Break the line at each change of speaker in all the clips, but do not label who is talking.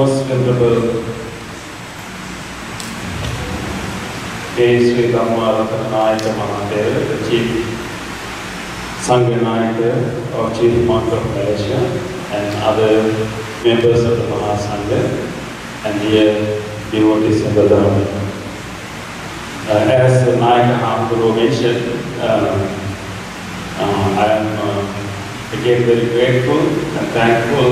Most Venerable Sri Dhamma Pemaratana Thera, the Chief Sangha or Chief Monk of Malaysia, and other members of the Mahasangha, and dear devotees of the Dhamma. As the Nayaka Mahamguru mentioned, I am again very grateful and thankful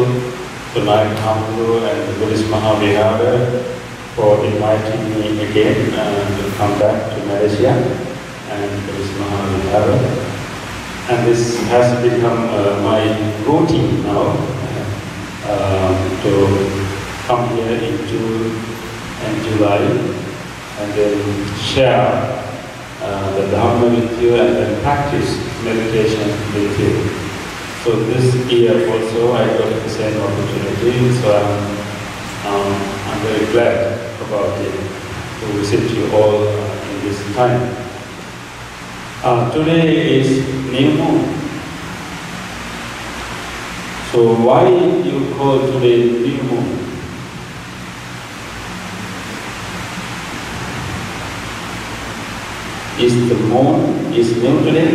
to Nayaka Mahamguru and the Buddhist Mahavihara for inviting me again to come back to Malaysia and Buddhist Mahavihara. And this has become my routine now to come here in June and July and then share the Dhamma with you and then practice meditation with you. So this year also I got the same opportunity, so I'm very glad about it to visit you all in this time. Today is new moon. So why you call today new moon? Is the moon is new today?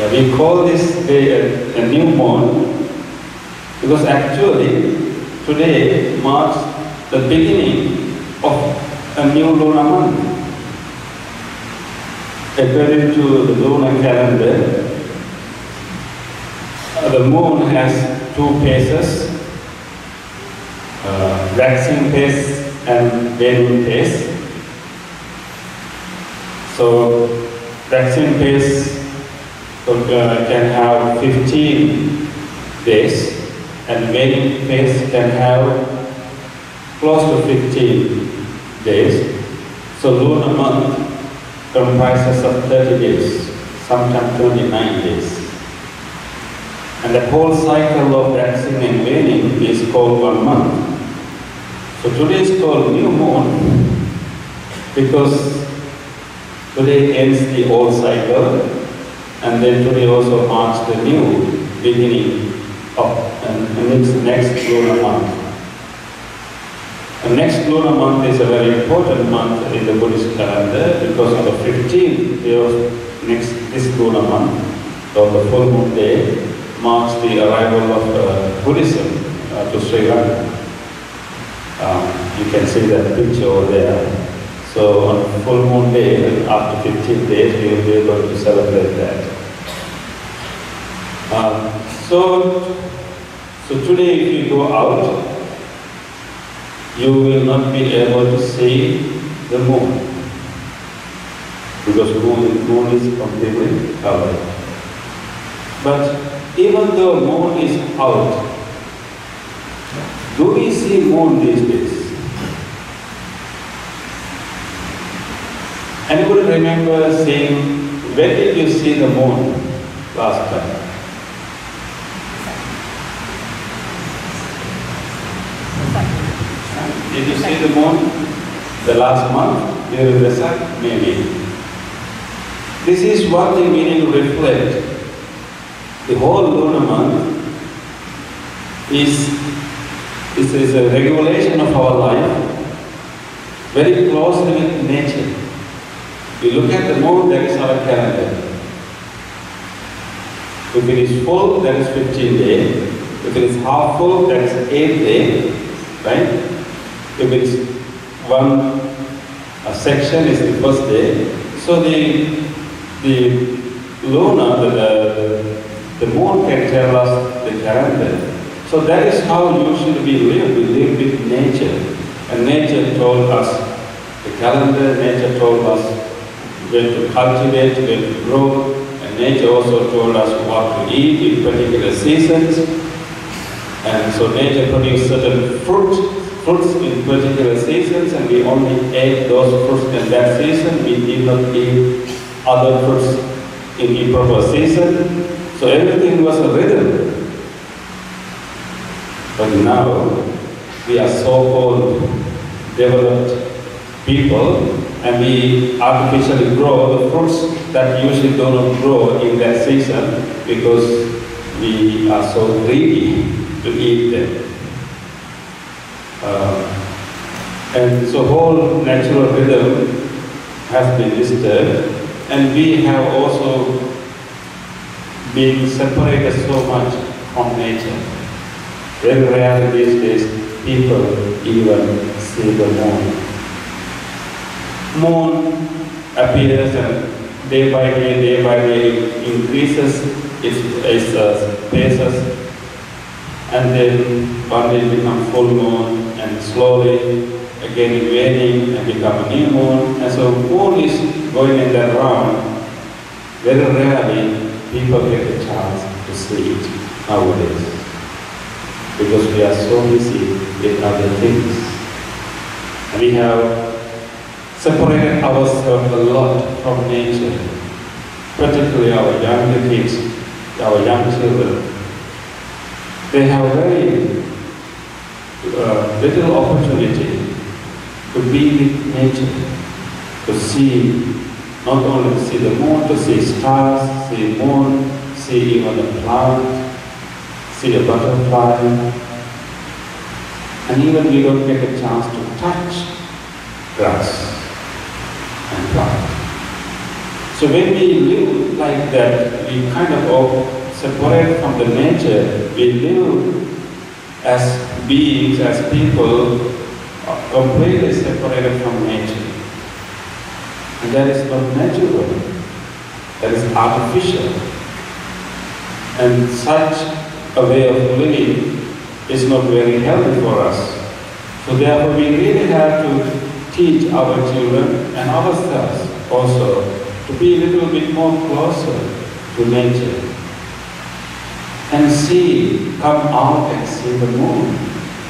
Yeah, we call this day a new moon because actually today marks the beginning of a new lunar month. According to the lunar calendar, the moon has two phases, waxing phase and waning phase. So, waxing phase can have 15 days and waning phase can have close to 15 days. So, lunar month comprises of 30 days, sometimes 29 days. And the whole cycle of waxing and waning is called 1 month. So today is called new moon because today ends the old cycle, and then today also marks the new beginning of the next lunar month. The next lunar month is a very important month in the Buddhist calendar because on the 15th day of this lunar month, or the full moon day, marks the arrival of Buddhism to Sri Lanka. You can see that picture over there. So on full moon day, after 15 days, we will be able to celebrate that. So today if you go out, you will not be able to see the moon because moon is completely covered. But even though moon is out, do we see moon these days? Anybody remember saying, when did you see the moon last time? Did you see the moon the last month during the sun? Maybe. This is one thing we need to reflect. The whole lunar month is a regulation of our life, very closely with nature. We look at the moon, that is our calendar. If it is full, that is 15 days. If it is half full, that is 8 days, right? If it is one section, is the first day. So the lunar, the moon can tell us the calendar. So that is how usually we live. We live with nature. And nature told us the calendar, nature told us when to cultivate, when to grow, and nature also told us what to eat in particular seasons. And so nature produced certain fruits in particular seasons, and we only ate those fruits in that season. We did not eat other fruits in improper season. So everything was a rhythm. But now we are so-called developed people, and we artificially grow the fruits that usually do not grow in that season because we are so greedy to eat them. And so whole natural rhythm has been disturbed, and we have also been separated so much from nature. Very rarely these days people even see the moon. Moon appears and day by day increases its phases, and then one day become full moon, and slowly again waning and become a new moon. And so moon is going in that round. Very rarely people get a chance to see it nowadays, because we are so busy with other things. And we have separated ourselves a lot from nature, particularly our younger kids, our young children. They have very little opportunity to be with nature, to see, not only to see the moon, to see stars, see moon, see even a plant, see a butterfly, and even we don't get a chance to touch grass and plant. So when we live like that, we kind of separate from the nature. We live as beings, as people, completely separated from nature. And that is not natural, that is artificial. And such a way of living is not very healthy for us. So therefore we really have to teach our children and ourselves also to be a little bit more closer to nature. And see, come out and see the moon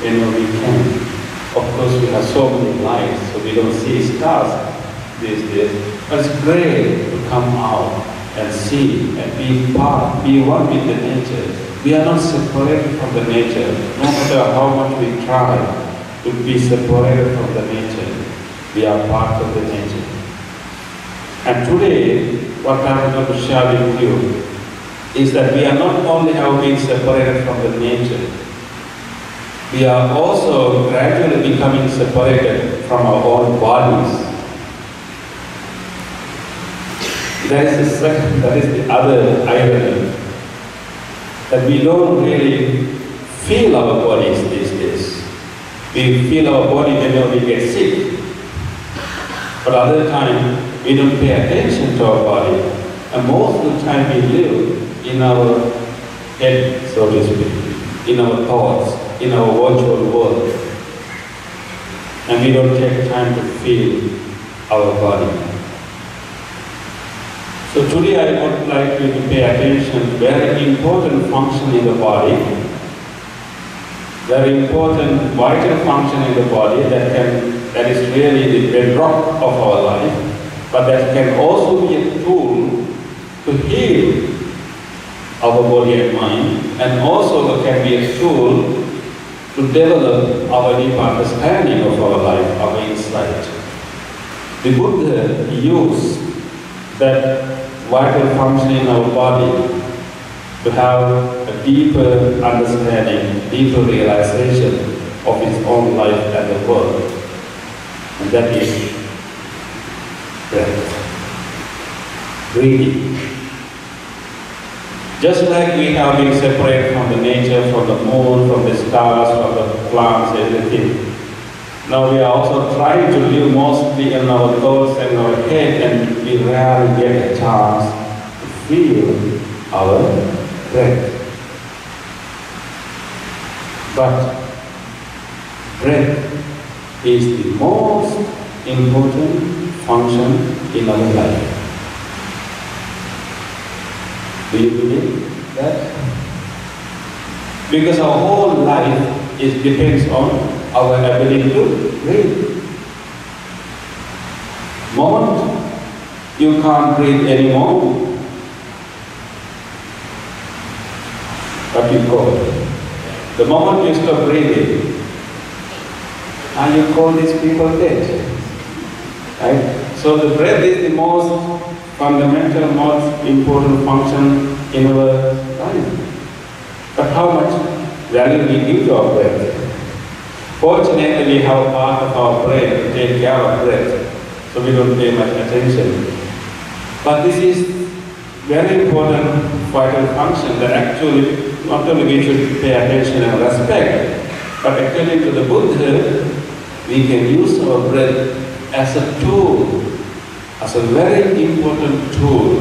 whenever we can. Of course we have so many lights, so we don't see stars these days. But it's great to come out and see and be part, be one with the nature. We are not separated from the nature, no matter how much we try to be separated from the nature. We are part of the nature. And today, what I'm going to share with you is that we are not only have been separated from the nature, we are also gradually becoming separated from our own bodies. That is the other irony, that we don't really feel our bodies these days. We feel our body whenever we get sick, but other time we don't pay attention to our body, and most of the time we live in our head, so to speak, in our thoughts, in our virtual world, and we don't take time to feel our body. So today I would like you to pay attention to very important function in the body, very important vital function in the body that is really the bedrock of our life, but that can also be a tool to heal our body and mind, and also can be a tool to develop our deep understanding of our life, our insight. The Buddha used that vital function in our body to have a deeper understanding, deeper realization of his own life and the world. And that is breath. Breathing. Just like we have been separated from the nature, from the moon, from the stars, from the plants, everything. Now we are also trying to live mostly in our thoughts and our head, and we rarely get a chance to feel our breath. But breath is the most important function in our life. Do you believe that? Because our whole life depends on our ability to breathe. Moment you can't breathe anymore, what you call it? The moment you stop breathing, and you call these people dead. Right? So the breath is the most fundamental, most important function in our life. But how much value we give to our breath. Fortunately, we have a part of our brain to take care of breath, so we don't pay much attention. But this is very important vital function that actually not only we should pay attention and respect, but according to the Buddha, we can use our breath as a tool, as a very important tool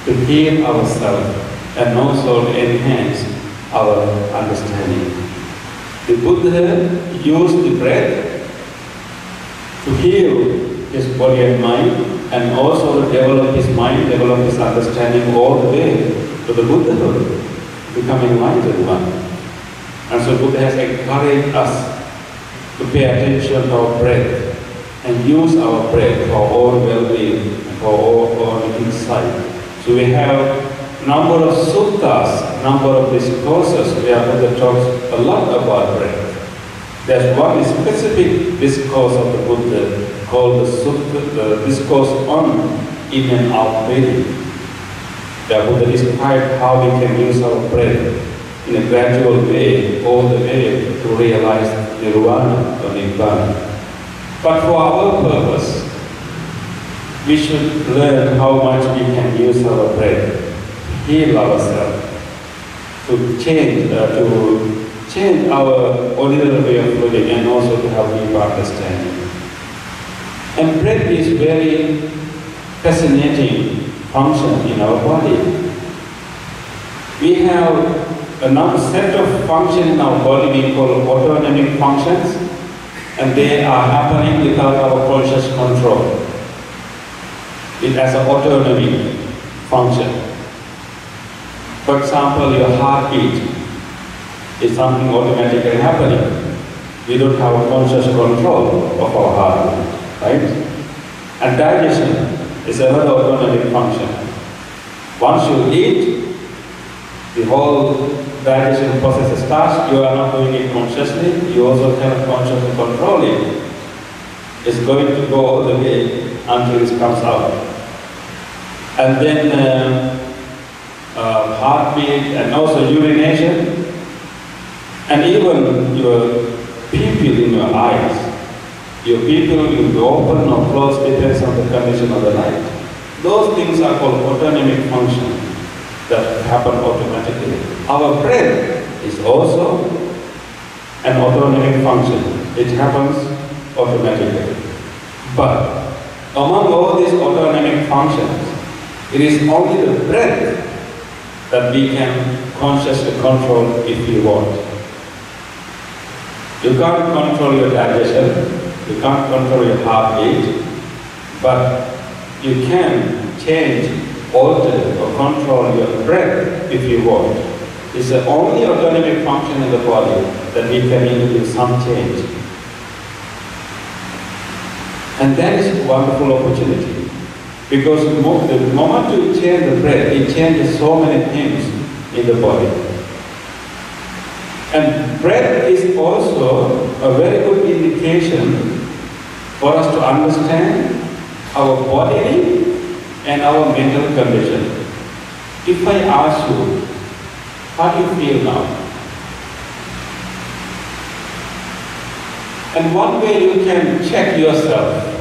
to heal ourselves and also to enhance our understanding. The Buddha used the breath to heal his body and mind, and also to develop his mind, develop his understanding all the way to the Buddhahood, becoming enlightened one. And so Buddha has encouraged us to pay attention to our breath and use our breath for our own well-being, for our own insight. So we have number of suttas, number of discourses where Buddha talks a lot about breath. There's one specific discourse of the Buddha called the discourse on in and out breathing. The Buddha described how we can use our breath in a gradual way, all the way to realize nirvana or nibbana. But for our purpose, we should learn how much we can use our breath, heal ourselves, to change our ordinary way of living, and also to have deeper understanding. And breath is very fascinating function in our body. We have a set of functions in our body we call autonomic functions, and they are happening without our conscious control. It has an autonomy function. For example, your heartbeat is something automatically happening. We don't have a conscious control of our heartbeat, right? And digestion is another autonomic function. Once you eat, the whole digestion process starts. You are not doing it consciously, you also cannot consciously control it. It's going to go all the way until it comes out. And then heartbeat, and also urination, and even your pupil in your eyes. Your pupil will be open or closed, depends on the condition of the light. Those things are called autonomic functions that happen automatically. Our breath is also an autonomic function. It happens automatically. But among all these autonomic functions, it is only the breath that we can consciously control if we want. You can't control your digestion, you can't control your heartbeat, but you can change, alter, or control your breath if you want. It's the only autonomic function in the body that we can introduce some change. And that is a wonderful opportunity. Because the moment you change the breath, it changes so many things in the body. And breath is also a very good indication for us to understand our bodily and our mental condition. If I ask you, how do you feel now? And one way you can check yourself,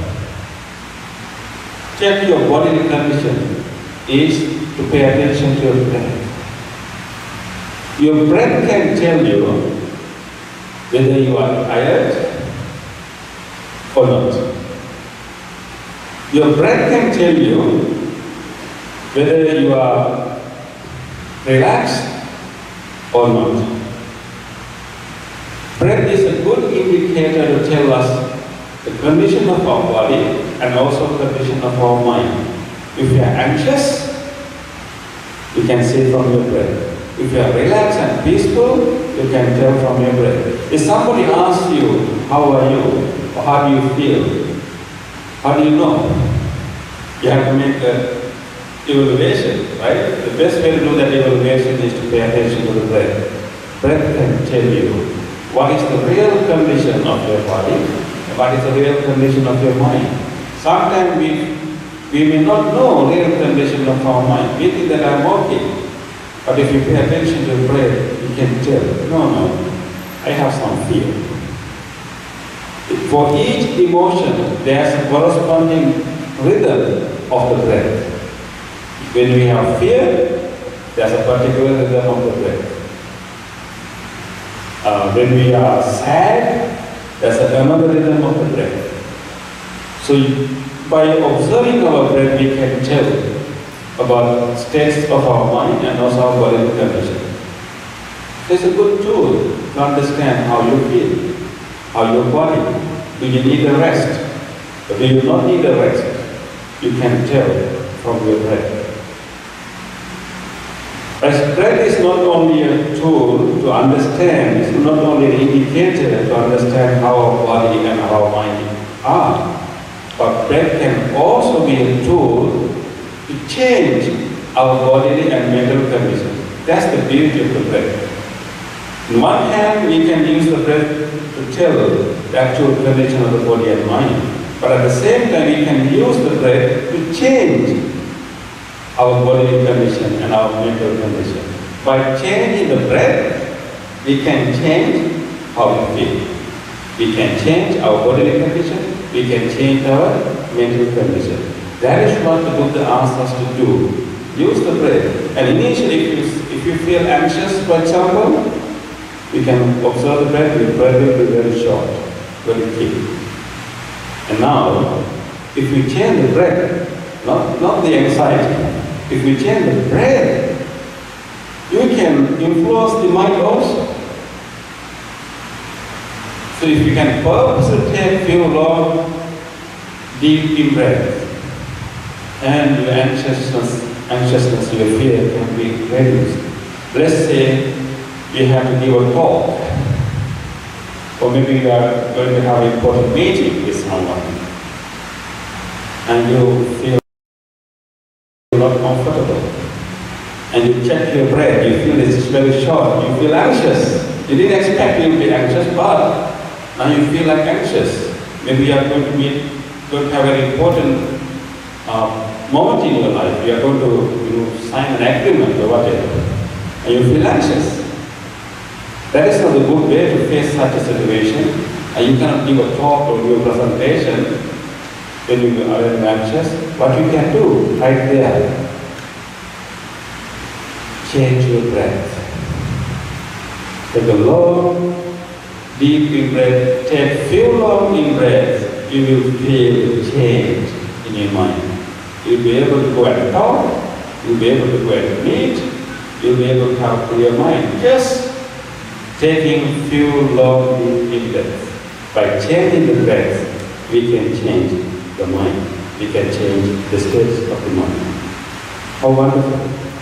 check your bodily condition, is to pay attention to your breath. Your breath can tell you whether you are tired or not. Your breath can tell you whether you are relaxed or not. Breath is a good indicator to tell us the condition of our body and also the condition of our mind. If you are anxious, you can see from your breath. If you are relaxed and peaceful, you can tell from your breath. If somebody asks you, how are you? Or how do you feel? How do you know? You have to make an evaluation, right? The best way to do that evaluation is to pay attention to the breath. Breath can tell you what is the real condition of your body and what is the real condition of your mind. Sometimes we may not know real condition of our mind. We think that I'm okay. But if you pay attention to the breath, you can tell, no, I have some fear. For each emotion, there's a corresponding rhythm of the breath. When we have fear, there's a particular rhythm of the breath. When we are sad, there's another rhythm of the breath. So by observing our breath, we can tell about states of our mind and also our bodily condition. It's a good tool to understand how you feel, how your body. Do you need a rest? Or do you not need a rest? You can tell from your breath. As breath is not only a tool to understand, it's not only an indicator to understand how our body and our mind are, but breath can also be a tool to change our bodily and mental condition. That's the beauty of the breath. On one hand, we can use the breath to tell the actual condition of the body and mind, but at the same time, we can use the breath to change our bodily condition and our mental condition. By changing the breath, we can change how we feel. We can change our bodily condition, we can change our mental condition. That is what the Buddha asks us to do. Use the breath. And initially, if you feel anxious, for example, we can observe the breath. The breath will be very short, very quick. And now, if we change the breath, not the anxiety, if we change the breath, you can influence the mind also. So if you can purposely take few long, deep in breath, and your anxiousness, your fear can be reduced. Let's say you have to give a talk, or maybe you are going to have an important meeting with someone, and you feel not comfortable, and you check your breath, you feel it's very short, you feel anxious. You didn't expect you to be anxious, but now you feel like anxious. Maybe you are going to have an important moment in your life. You are going to sign an agreement or whatever, and you feel anxious. That is not a good way to face such a situation. And you cannot give a talk or give a presentation when you are anxious. What you can do right there, change your breath. Take a long, deep in breath. Take few long in breath. You will feel change in your mind. You'll be able to go and talk. You'll be able to go and meet. You'll be able to have clear mind. Just taking few long deep breaths. By changing the breath, we can change the mind. We can change the states of the mind. How wonderful,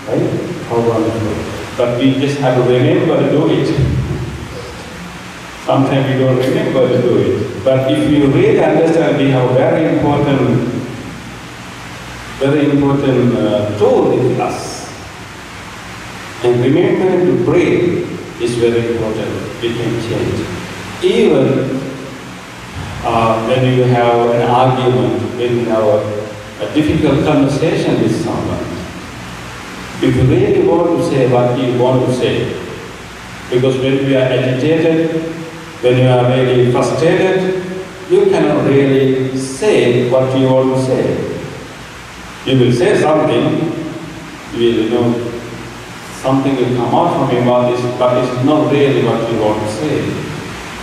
right? How wonderful. But we just have to remember to do it. Sometimes we don't remember to do it. But if you really understand, we have very important tool with us. And remembering to breathe is very important. We can change. Even when you have an argument, when you have a difficult conversation with someone, if you really want to say what you want to say, because when we are agitated, when you are really frustrated, you cannot really say what you want to say. You will say something, something will come out from your mouth, but it's not really what you want to say.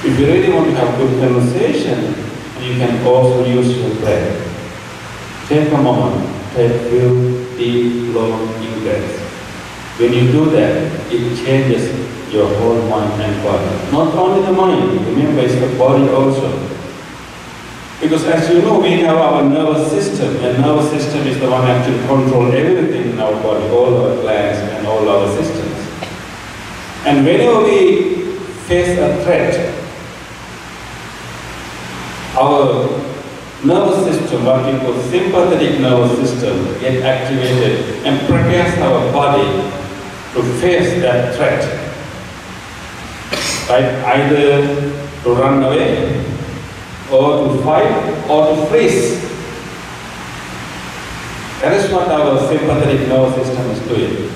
If you really want to have good conversation, you can also use your breath. Take a moment, take a few deep, long breaths. When you do that, it changes your whole mind and body. Not only the mind, remember it's the body also. Because as you know, we have our nervous system, and nervous system is the one that actually controls everything in our body, all our glands and all our systems. And whenever we face a threat, our nervous system, what we call sympathetic nervous system, gets activated and prepares our body to face that threat. Right? Either to run away, or to fight, or to freeze. That is what our sympathetic nervous system is doing.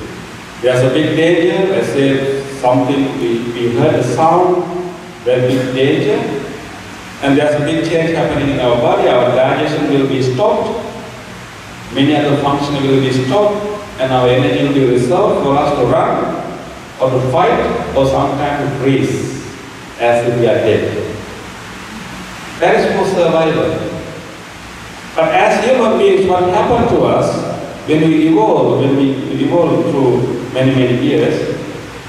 There's a big danger, let's say something, we heard a sound, there's big danger, and there's a big change happening in our body, our digestion will be stopped, many other functions will be stopped, and our energy will be reserved for us to run, or to fight, or sometimes to freeze, as if we are dead. That is for survival. But as human beings, what happened to us, when we evolve through many years,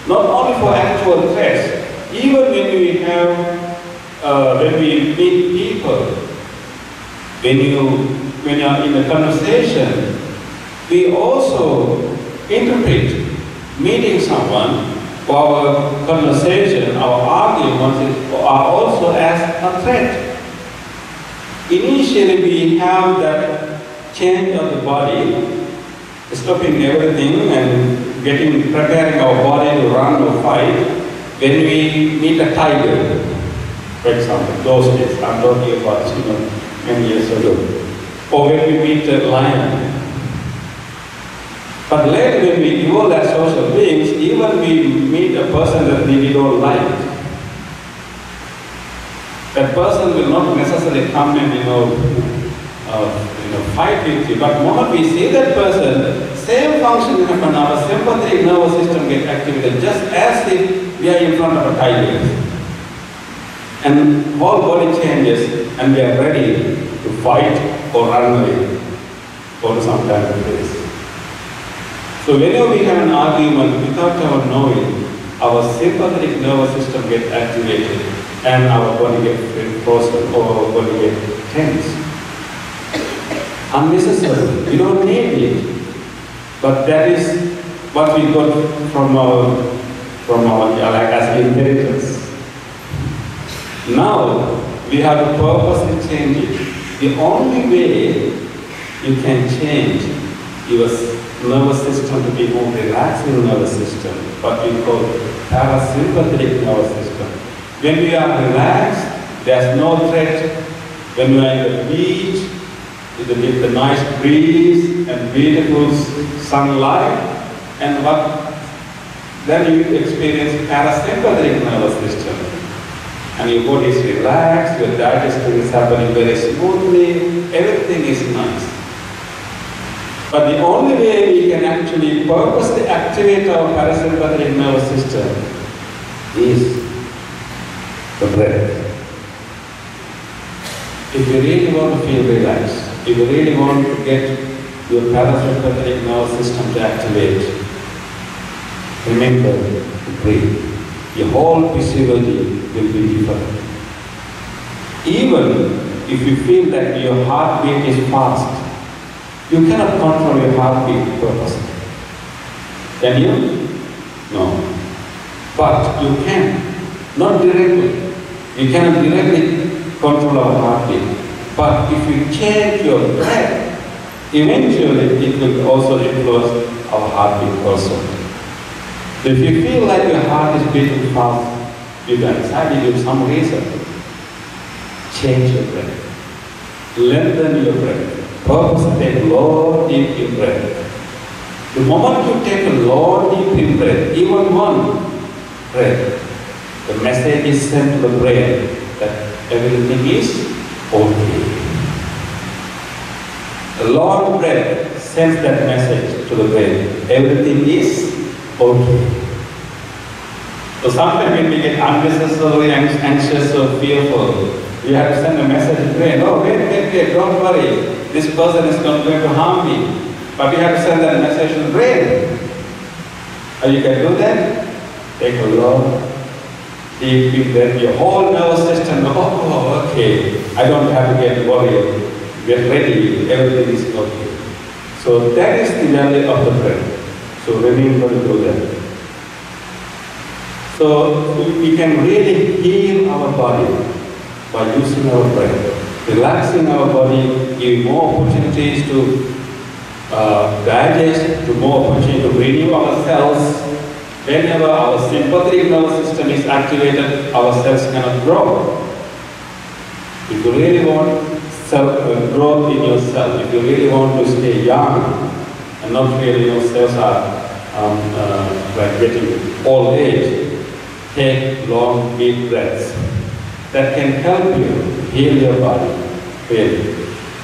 not only for actual threats, even when we meet people, when you are in a conversation, we also interpret meeting someone, our conversation, our arguments are also as a threat. Initially we have that change of the body, stopping everything and preparing our body to run or fight when we meet a tiger, for example, those days, I'm talking about many years ago, or when we meet a lion. But later when we evolve as social beings, even we meet a person that we don't like, that person will not necessarily come and fight with you. But the moment we see that person, same function happen, our sympathetic nervous system gets activated, just as if we are in front of a tiger. And whole body changes, and we are ready to fight or run away, or sometimes freeze. So whenever we have an argument without our knowing, our sympathetic nervous system gets activated, and our body gets frozen, or our body gets tense. Unnecessary. We don't need it. But that is what we got from our like as inheritance. Now we have to purposely change it. The only way you can change your nervous system to be more relaxing nervous system, what we call parasympathetic nervous system. When we are relaxed, there's no threat. When we are in the beach, with the nice breeze and beautiful sunlight, and then you experience parasympathetic nervous system. And your body is relaxed, your digestion is happening very smoothly, everything is nice. But the only way we can actually purposely activate our parasympathetic nervous system is the breath. If you really want to feel relaxed, if you really want to get your parasympathetic nervous system to activate, remember to breathe. Your whole physiology will be different. Even if you feel that your heartbeat is fast, you cannot control your heartbeat purposely. Can you? No. But you can. Not directly. You cannot directly control our heartbeat. But if you change your breath, eventually it will also influence our heartbeat also. So if you feel like your heart is beating fast due to anxiety, due to some reason, change your breath. Lengthen your breath. Purposely take a long, deep in breath. The moment you take a long, deep in breath, even one breath, the message is sent to the brain that everything is okay. A long breath sends that message to the brain. Everything is okay. So sometimes when we get unnecessarily anxious or fearful, we have to send a message to the brain. Oh, wait, don't worry. This person is not going to harm me. But we have to send that message to the brain. And you can do that. Take a long, deep breath. Your whole nervous system, oh, okay. I don't have to get worried. Get ready. Everything is okay. So that is the value of the breath. So remember to do that. So we can really heal our body by using our breath. Relaxing our body, giving more opportunities to digest, to more opportunity to renew our cells. Whenever our sympathetic nervous system is activated, our cells cannot grow. If you really want growth in your cell, if you really want to stay young, and not really your cells are like getting old age, take long deep breaths. That can help you heal your body, really.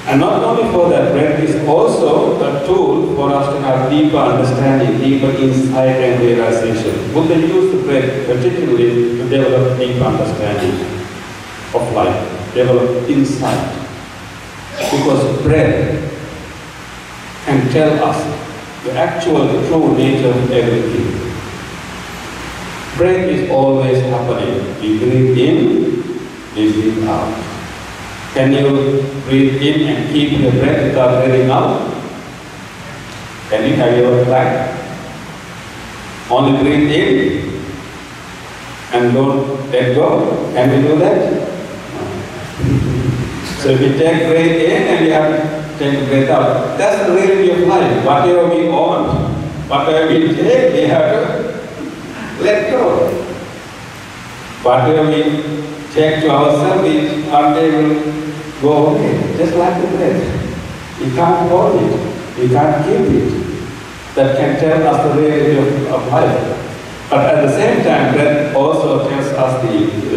And not only for that, breath is also a tool for us to have deeper understanding, deeper insight and realization. Buddha used the breath particularly to develop deeper understanding of life, develop insight. Because breath can tell us the actual, the true nature of everything. Breath is always happening. You breathe in, you breathe out. Can you breathe in and keep your breath without breathing out? Can you? Have you ever tried? Only breathe in and don't let go. Can we do that? No. So if you take breath in and you have to take breath out, that's the reality of life. Whatever we want, whatever we take, we have to let go. Whatever we take to ourselves, we one day will go away, just like the breath. We can't hold it, we can't keep it. That can tell us the reality of life. But at the same time, breath also tells us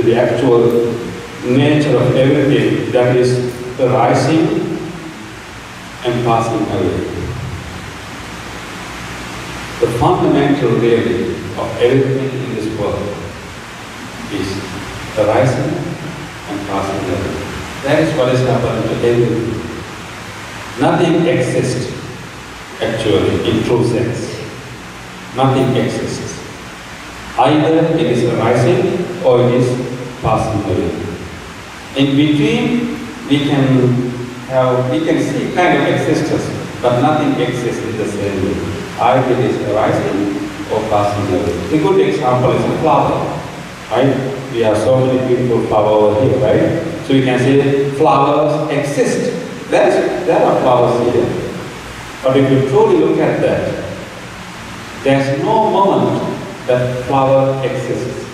the actual nature of everything, that is the rising and passing away. The fundamental reality of everything in this world is the rising and passing away. That is what is happening to everything. Nothing exists, actually, in true sense. Nothing exists. Either it is arising or it is passing away. In between, we can see kind of existence, but nothing exists in the same way. Either it is arising or passing away. A good example is a flower, right? We have so many beautiful flowers over here, right? So you can say flowers exist. There are flowers here. But if you truly look at that, there's no moment that flower exists.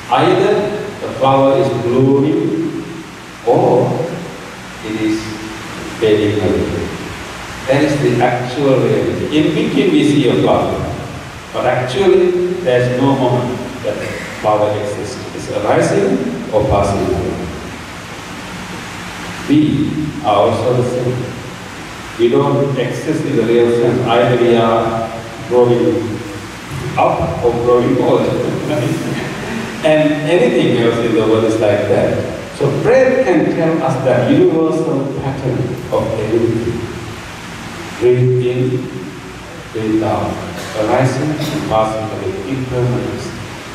Either the flower is blooming or it is fading away. That is the actual reality. In between we see a flower, but actually there's no moment that flower exists. It's arising or passing away. We are also the same. We don't exist in the real sense. Either we are growing up or growing old. And anything else in the world is like that. So breath can tell us that universal pattern of everything. Breathe in, breathe out, arising and passing away, impermanence.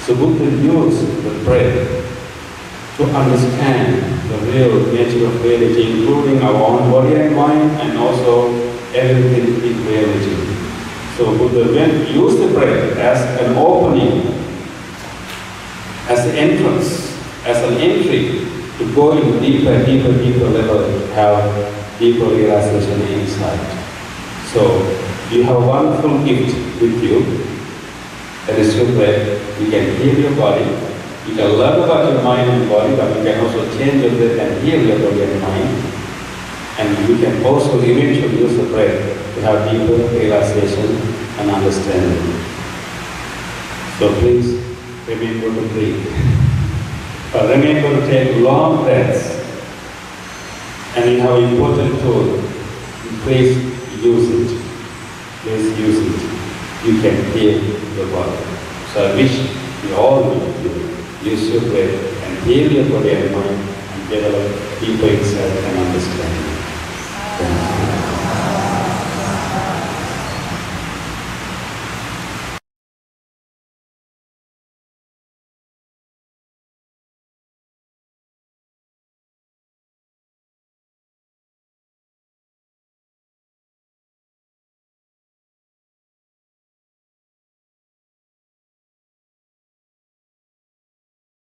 So Buddha used the breath to understand the real nature of reality, including our own body and mind, and also everything in reality. So Buddha used the breath as an opening, as an entrance, as an entry to go into deeper level, have deeper realization and insight. So you have one full gift with you, that is your breath. You can heal your body. You can learn about your mind and body, but you can also change your breath and heal your body and mind. And you can also eventually use the breath to have deeper realization and understanding. So please remember to breathe. But remember to take long breaths. And you have an important tool. Please use it. Please use it. You can heal your body. So I wish you all will use your breath and heal your body and mind and develop deeper insight and understanding.